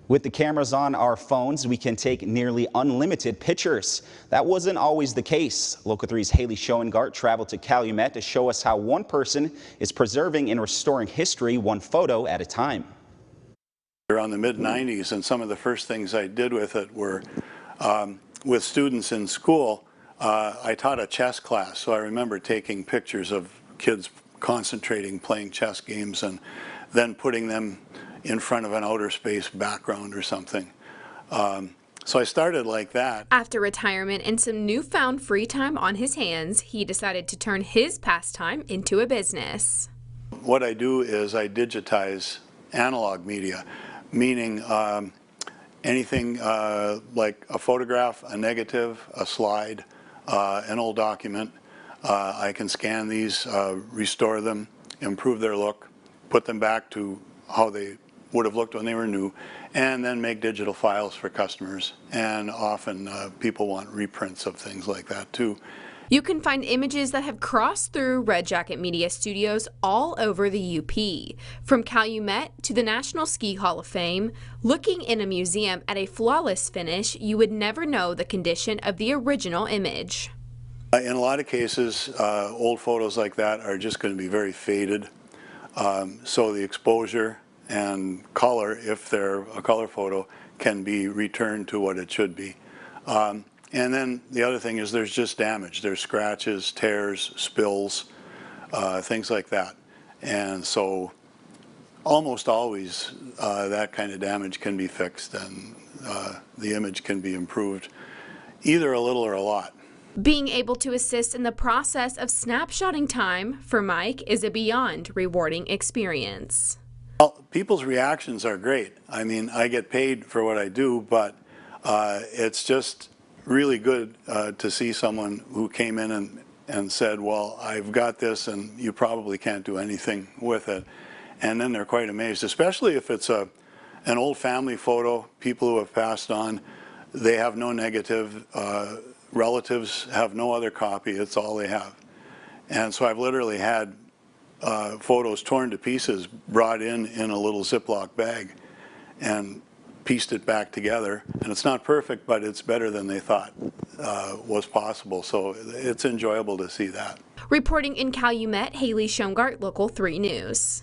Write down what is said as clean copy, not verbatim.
With the cameras on our phones, we can take nearly unlimited pictures. That wasn't always the case. Local 3's Haley Schoengart traveled to Calumet to show us how one person is preserving and restoring history one photo at a time. Around the mid-90s, and some of the first things I did with it were with students in school. I taught a chess class, so I remember taking pictures of kids concentrating, playing chess games, and then putting them in front of an outer space background or something. So I started like that. After retirement and some newfound free time on his hands, he decided to turn his pastime into a business. What I do is I digitize analog media, meaning anything like a photograph, a negative, a slide, an old document. I can scan these, restore them, improve their look, put them back to how they would have looked when they were new, and then make digital files for customers. And often people want reprints of things like that too. You can find images that have crossed through Red Jacket Media Studios all over the UP. From Calumet to the National Ski Hall of Fame, looking in a museum at a flawless finish, you would never know the condition of the original image. In a lot of cases, old photos like that are just going to be very faded. So the exposure and color, if they're a color photo, can be returned to what it should be. And then the other thing is there's just damage. There's scratches, tears, spills, things like that. And so almost always that kind of damage can be fixed and the image can be improved, either a little or a lot. Being able to assist in the process of snapshotting time for Mike is a beyond rewarding experience. Well, people's reactions are great. I mean, I get paid for what I do, but it's just really good to see someone who came in and said, well, I've got this and you probably can't do anything with it. And then they're quite amazed, especially if it's an old family photo, people who have passed on, they have no negative, relatives have no other copy, it's all they have. And so I've literally had photos torn to pieces, brought in a little Ziploc bag and pieced it back together. And it's not perfect, but it's better than they thought was possible. So it's enjoyable to see that. Reporting in Calumet, Haley Schoengart, Local 3 News.